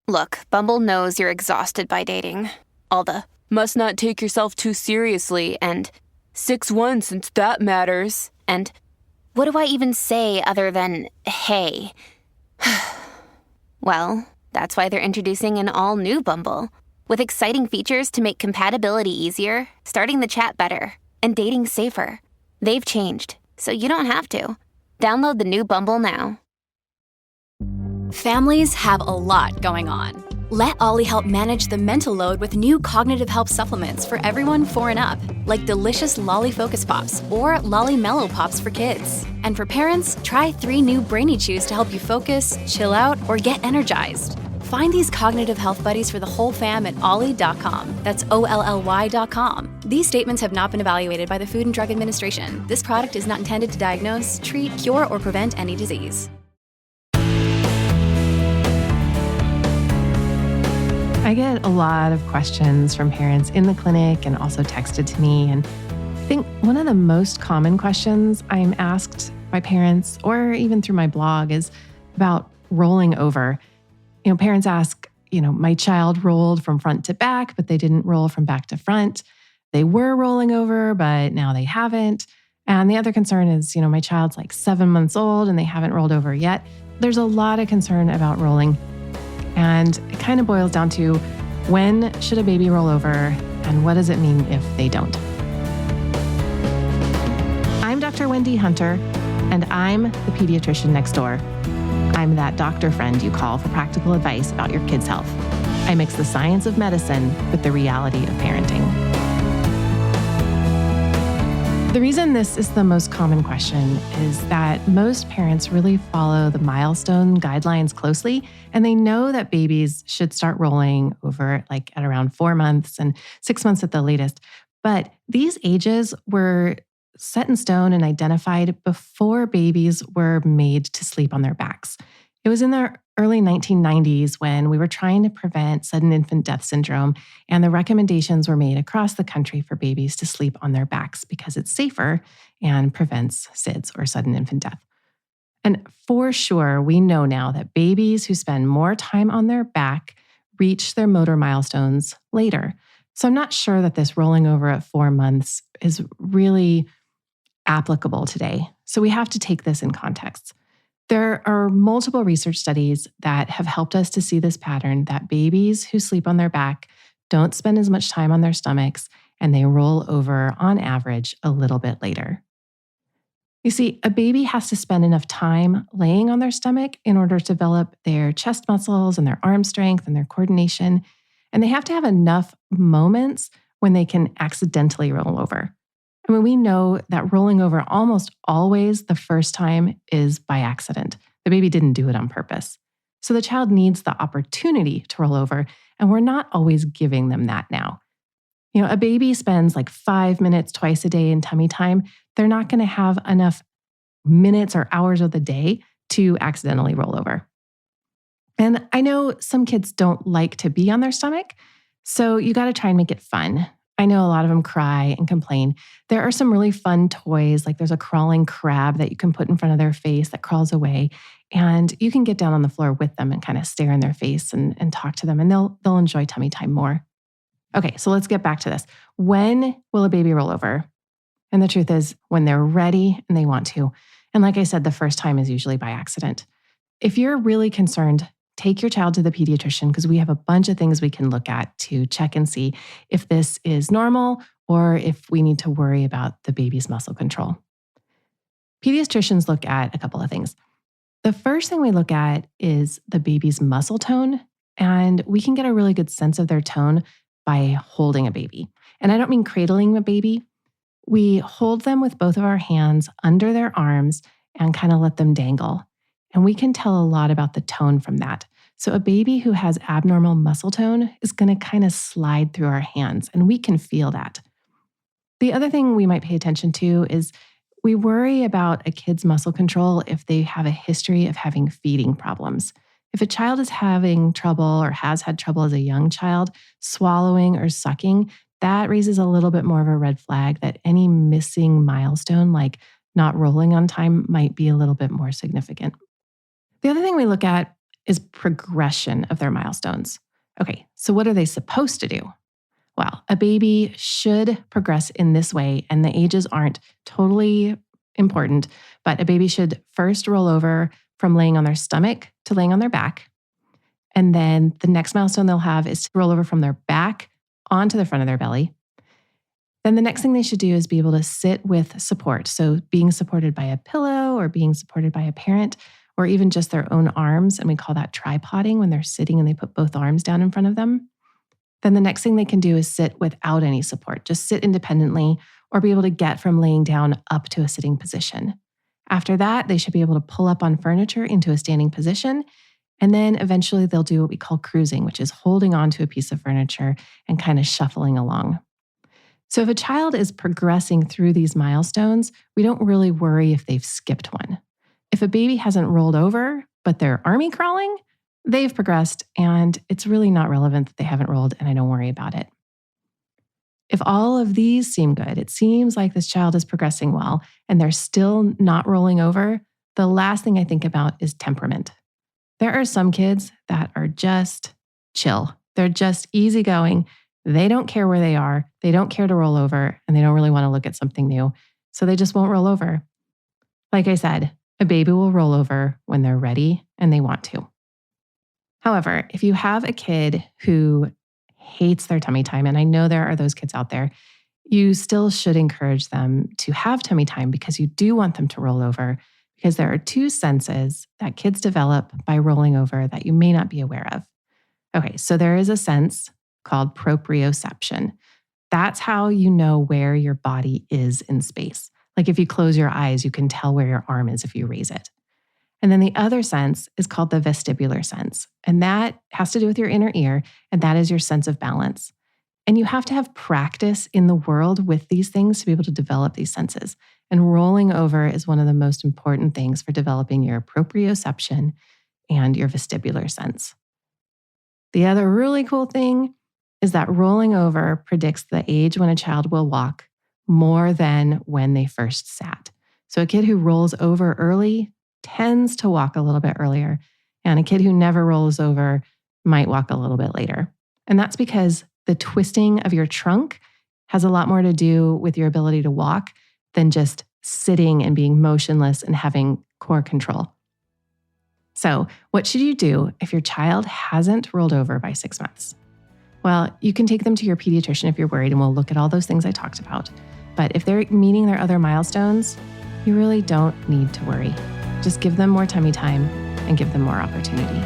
Look, Bumble knows you're exhausted by dating. All the must not take yourself too seriously and 6'1" since that matters. And what do I even say other than hey? Well, that's why they're introducing an all-new Bumble with exciting features to make compatibility easier, starting the chat better, and dating safer. They've changed, so you don't have to. Download the new Bumble now. Families have a lot going on. Let Ollie help manage the mental load with new cognitive help supplements for everyone 4 and up, like delicious Lolly Focus Pops or Lolly Mellow Pops for kids. And for parents, try 3 new Brainy Chews to help you focus, chill out, or get energized. Find these cognitive health buddies for the whole fam at ollie.com. That's OLLY.com. These statements have not been evaluated by the Food and Drug Administration. This product is not intended to diagnose, treat, cure, or prevent any disease. I get a lot of questions from parents in the clinic and also texted to me. And I think one of the most common questions I'm asked by parents or even through my blog is about rolling over. Parents ask, my child rolled from front to back, but they didn't roll from back to front. They were rolling over, but now they haven't. And the other concern is, my child's like 7 months old and they haven't rolled over yet. There's a lot of concern about rolling. And it kind of boils down to when should a baby roll over and what does it mean if they don't? I'm Dr. Wendy Hunter, and I'm the pediatrician next door. I'm that doctor friend you call for practical advice about your kid's health. I mix the science of medicine with the reality of parenting. The reason this is the most common question is that most parents really follow the Milestone guidelines closely, and they know that babies should start rolling over like at around 4 months and 6 months at the latest. But these ages were set in stone and identified before babies were made to sleep on their backs. It was in the early 1990s when we were trying to prevent sudden infant death syndrome, and the recommendations were made across the country for babies to sleep on their backs because it's safer and prevents SIDS or sudden infant death. And for sure, we know now that babies who spend more time on their back reach their motor milestones later. So I'm not sure that this rolling over at 4 months is really applicable today. So we have to take this in context. There are multiple research studies that have helped us to see this pattern that babies who sleep on their back don't spend as much time on their stomachs and they roll over on average a little bit later. You see, a baby has to spend enough time laying on their stomach in order to develop their chest muscles and their arm strength and their coordination. And they have to have enough moments when they can accidentally roll over. I mean, we know that rolling over almost always the first time is by accident. The baby didn't do it on purpose. So the child needs the opportunity to roll over, and we're not always giving them that now. A baby spends like 5 minutes twice a day in tummy time. They're not going to have enough minutes or hours of the day to accidentally roll over. And I know some kids don't like to be on their stomach, so you got to try and make it fun. I know a lot of them cry and complain. There are some really fun toys, like there's a crawling crab that you can put in front of their face that crawls away, and you can get down on the floor with them and kind of stare in their face and talk to them, and they'll enjoy tummy time more. Okay, so let's get back to this. When will a baby roll over? And the truth is when they're ready and they want to. And like I said, the first time is usually by accident. If you're really concerned, take your child to the pediatrician because we have a bunch of things we can look at to check and see if this is normal or if we need to worry about the baby's muscle control. Pediatricians look at a couple of things. The first thing we look at is the baby's muscle tone, and we can get a really good sense of their tone by holding a baby. And I don't mean cradling a baby. We hold them with both of our hands under their arms and kind of let them dangle. And we can tell a lot about the tone from that. So a baby who has abnormal muscle tone is going to kind of slide through our hands, and we can feel that. The other thing we might pay attention to is we worry about a kid's muscle control if they have a history of having feeding problems. If a child is having trouble or has had trouble as a young child swallowing or sucking, that raises a little bit more of a red flag that any missing milestone, like not rolling on time, might be a little bit more significant. The other thing we look at is progression of their milestones. Okay, so what are they supposed to do? Well, a baby should progress in this way, and the ages aren't totally important, but a baby should first roll over from laying on their stomach to laying on their back. And then the next milestone they'll have is to roll over from their back onto the front of their belly. Then the next thing they should do is be able to sit with support. So being supported by a pillow or being supported by a parent or even just their own arms. And we call that tripoding when they're sitting and they put both arms down in front of them. Then the next thing they can do is sit without any support. Just sit independently or be able to get from laying down up to a sitting position. After that, they should be able to pull up on furniture into a standing position. And then eventually they'll do what we call cruising, which is holding onto a piece of furniture and kind of shuffling along. So if a child is progressing through these milestones, we don't really worry if they've skipped one. If a baby hasn't rolled over, but they're army crawling, they've progressed and it's really not relevant that they haven't rolled and I don't worry about it. If all of these seem good, it seems like this child is progressing well and they're still not rolling over, the last thing I think about is temperament. There are some kids that are just chill. They're just easygoing. They don't care where they are. They don't care to roll over, and they don't really want to look at something new. So they just won't roll over. Like I said, a baby will roll over when they're ready and they want to. However, if you have a kid who hates their tummy time, and I know there are those kids out there, you still should encourage them to have tummy time because you do want them to roll over. Because there are two senses that kids develop by rolling over that you may not be aware of. Okay, so there is a sense called proprioception. That's how you know where your body is in space. Like if you close your eyes, you can tell where your arm is if you raise it. And then the other sense is called the vestibular sense. And that has to do with your inner ear, and that is your sense of balance. And you have to have practice in the world with these things to be able to develop these senses. And rolling over is one of the most important things for developing your proprioception and your vestibular sense. The other really cool thing is that rolling over predicts the age when a child will walk more than when they first sat. So a kid who rolls over early tends to walk a little bit earlier, and a kid who never rolls over might walk a little bit later. And that's because the twisting of your trunk has a lot more to do with your ability to walk than just sitting and being motionless and having core control. So, what should you do if your child hasn't rolled over by 6 months? Well, you can take them to your pediatrician if you're worried, and we'll look at all those things I talked about. But if they're meeting their other milestones, you really don't need to worry. Just give them more tummy time and give them more opportunity.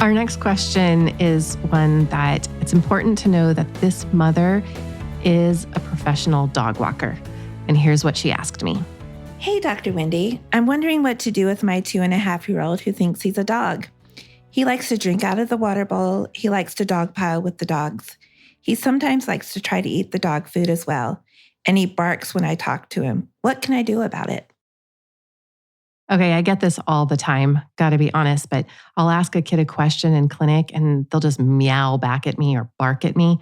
Our next question is one that it's important to know that this mother is a professional dog walker. And here's what she asked me. Hey, Dr. Wendy. I'm wondering what to do with my 2.5-year-old who thinks he's a dog. He likes to drink out of the water bowl. He likes to dog pile with the dogs. He sometimes likes to try to eat the dog food as well. And he barks when I talk to him. What can I do about it? Okay, I get this all the time, gotta be honest, but I'll ask a kid a question in clinic and they'll just meow back at me or bark at me.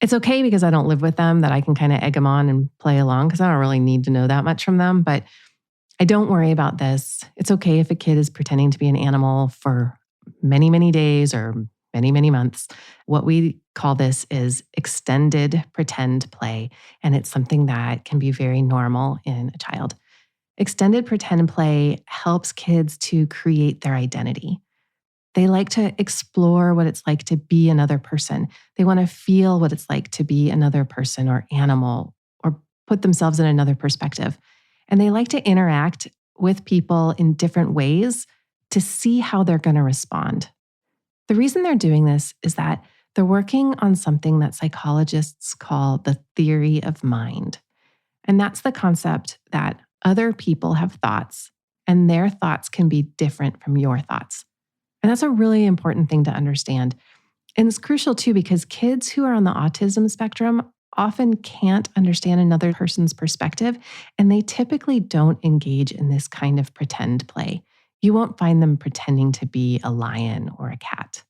It's okay because I don't live with them that I can kind of egg them on and play along because I don't really need to know that much from them, but I don't worry about this. It's okay if a kid is pretending to be an animal for many, many days or many, many months. What we call this is extended pretend play, and it's something that can be very normal in a child. Extended pretend play helps kids to create their identity. They like to explore what it's like to be another person. They want to feel what it's like to be another person or animal or put themselves in another perspective. And they like to interact with people in different ways to see how they're going to respond. The reason they're doing this is that they're working on something that psychologists call the theory of mind. And that's the concept that other people have thoughts, and their thoughts can be different from your thoughts. And that's a really important thing to understand. And it's crucial too, because kids who are on the autism spectrum often can't understand another person's perspective, and they typically don't engage in this kind of pretend play. You won't find them pretending to be a lion or a cat.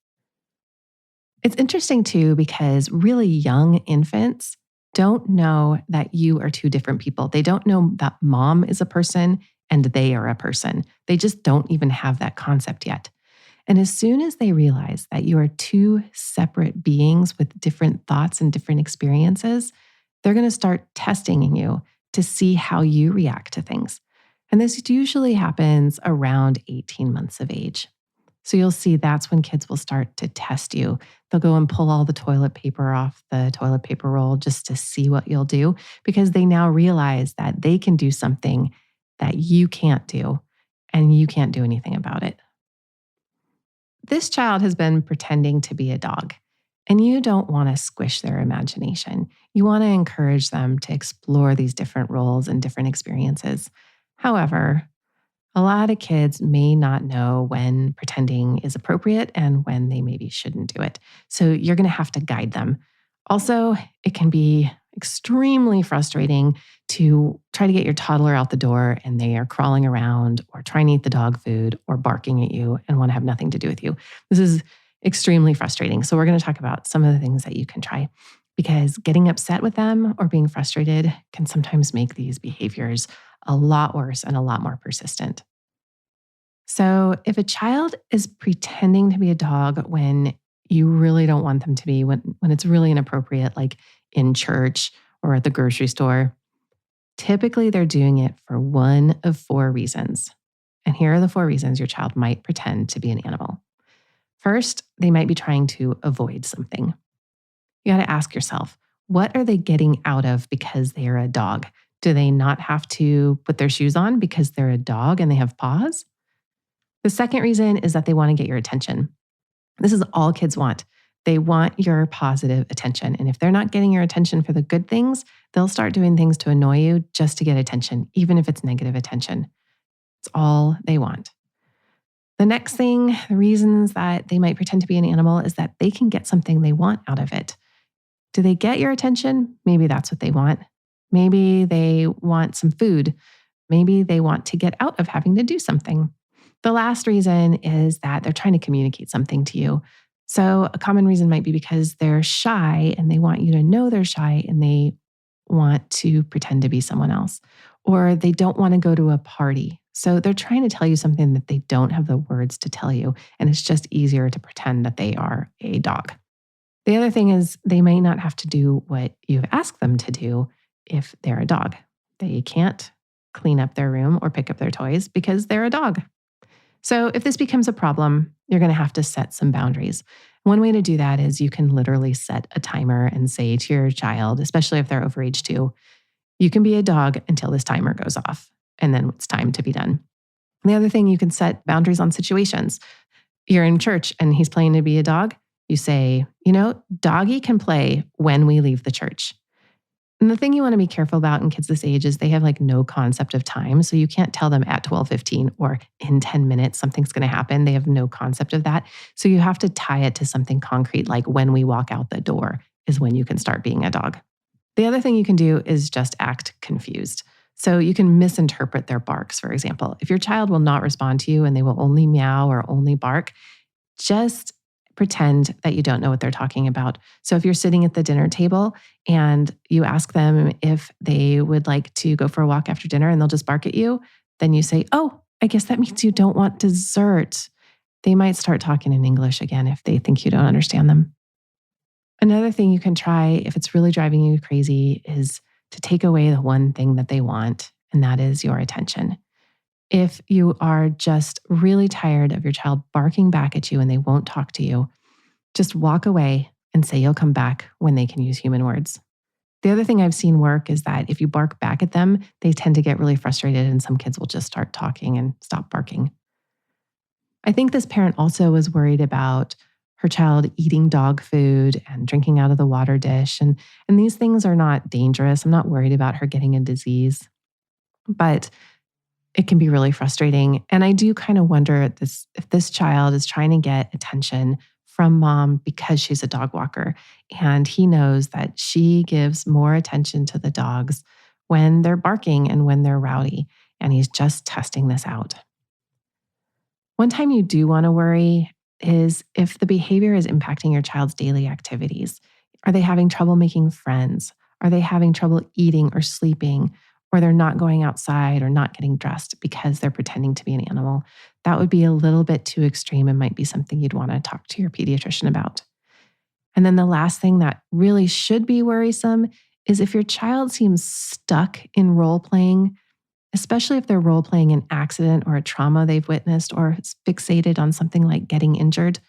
It's interesting too, because really young infants don't know that you are two different people. They don't know that mom is a person and they are a person. They just don't even have that concept yet. And as soon as they realize that you are two separate beings with different thoughts and different experiences, they're going to start testing you to see how you react to things. And this usually happens around 18 months of age. So you'll see that's when kids will start to test you. They'll go and pull all the toilet paper off the toilet paper roll just to see what you'll do, because they now realize that they can do something that you can't do, and you can't do anything about it. This child has been pretending to be a dog, and you don't want to squish their imagination. You want to encourage them to explore these different roles and different experiences. However, a lot of kids may not know when pretending is appropriate and when they maybe shouldn't do it. So you're going to have to guide them. Also, it can be extremely frustrating to try to get your toddler out the door and they are crawling around or trying to eat the dog food or barking at you and want to have nothing to do with you. This is extremely frustrating. So we're going to talk about some of the things that you can try, because getting upset with them or being frustrated can sometimes make these behaviors a lot worse and a lot more persistent. So if a child is pretending to be a dog when you really don't want them to be, when it's really inappropriate, like in church or at the grocery store, typically they're doing it for one of 4 reasons. And here are the 4 reasons your child might pretend to be an animal. First, they might be trying to avoid something. You got to ask yourself, what are they getting out of because they are a dog? Do they not have to put their shoes on because they're a dog and they have paws? The second reason is that they want to get your attention. This is all kids want. They want your positive attention. And if they're not getting your attention for the good things, they'll start doing things to annoy you just to get attention, even if it's negative attention. It's all they want. The next thing, the reasons that they might pretend to be an animal, is that they can get something they want out of it. Do they get your attention? Maybe that's what they want. Maybe they want some food. Maybe they want to get out of having to do something. The last reason is that they're trying to communicate something to you. So a common reason might be because they're shy and they want you to know they're shy and they want to pretend to be someone else. Or they don't want to go to a party. So they're trying to tell you something that they don't have the words to tell you. And it's just easier to pretend that they are a dog. The other thing is they may not have to do what you've asked them to do if they're a dog. They can't clean up their room or pick up their toys because they're a dog. So if this becomes a problem, you're going to have to set some boundaries. One way to do that is you can literally set a timer and say to your child, especially if they're over age 2, you can be a dog until this timer goes off, and then it's time to be done. And the other thing, you can set boundaries on situations. You're in church and he's playing to be a dog. You say, doggy can play when we leave the church. And the thing you want to be careful about in kids this age is they have no concept of time. So you can't tell them at 12:15 or in 10 minutes something's going to happen. They have no concept of that. So you have to tie it to something concrete, like when we walk out the door is when you can start being a dog. The other thing you can do is just act confused. So you can misinterpret their barks, for example. If your child will not respond to you and they will only meow or only bark, just pretend that you don't know what they're talking about. So if you're sitting at the dinner table and you ask them if they would like to go for a walk after dinner and they'll just bark at you, then you say, "Oh, I guess that means you don't want dessert." They might start talking in English again if they think you don't understand them. Another thing you can try if it's really driving you crazy is to take away the one thing that they want, and that is your attention. If you are just really tired of your child barking back at you and they won't talk to you, just walk away and say you'll come back when they can use human words. The other thing I've seen work is that if you bark back at them, they tend to get really frustrated and some kids will just start talking and stop barking. I think this parent also was worried about her child eating dog food and drinking out of the water dish. And these things are not dangerous. I'm not worried about her getting a disease, but it can be really frustrating. And I do kind of wonder if this child is trying to get attention from mom because she's a dog walker. And he knows that she gives more attention to the dogs when they're barking and when they're rowdy. And he's just testing this out. One time you do want to worry is if the behavior is impacting your child's daily activities. Are they having trouble making friends? Are they having trouble eating or sleeping? Or they're not going outside or not getting dressed because they're pretending to be an animal? That would be a little bit too extreme and might be something you'd want to talk to your pediatrician about. And then the last thing that really should be worrisome is if your child seems stuck in role playing, especially if they're role playing an accident or a trauma they've witnessed or is fixated on something like getting injured.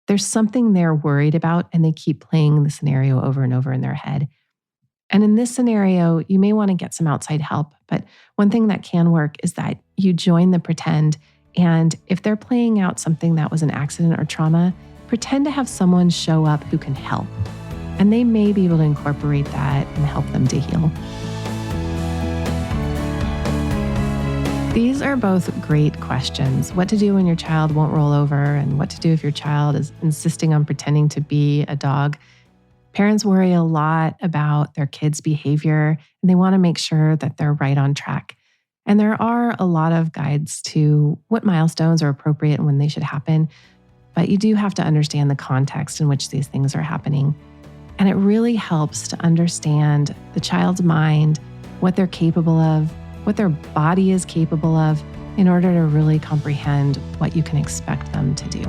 There's something they're worried about and they keep playing the scenario over and over in their head. And in this scenario, you may want to get some outside help. But one thing that can work is that you join the pretend. And if they're playing out something that was an accident or trauma, pretend to have someone show up who can help. And they may be able to incorporate that and help them to heal. These are both great questions. What to do when your child won't roll over and what to do if your child is insisting on pretending to be a dog. Parents worry a lot about their kids' behavior and they want to make sure that they're right on track. And there are a lot of guides to what milestones are appropriate and when they should happen, but you do have to understand the context in which these things are happening. And it really helps to understand the child's mind, what they're capable of, what their body is capable of, in order to really comprehend what you can expect them to do.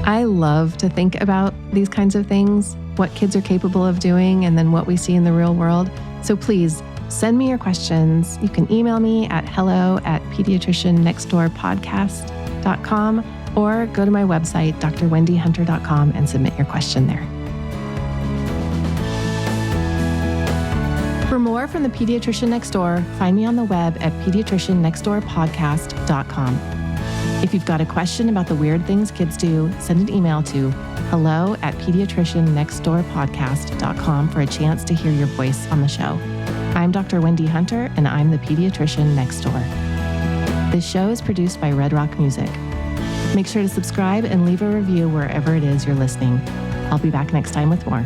I love to think about these kinds of things, what kids are capable of doing, and then what we see in the real world. So please send me your questions. You can email me at hello@pediatriciannextdoorpodcast.com or go to my website, drwendyhunter.com, and submit your question there. For more from the Pediatrician Next Door, find me on the web at pediatriciannextdoorpodcast.com. If you've got a question about the weird things kids do, send an email to hello@pediatriciannextdoorpodcast.com for a chance to hear your voice on the show. I'm Dr. Wendy Hunter, and I'm the Pediatrician Next Door. This show is produced by Red Rock Music. Make sure to subscribe and leave a review wherever it is you're listening. I'll be back next time with more.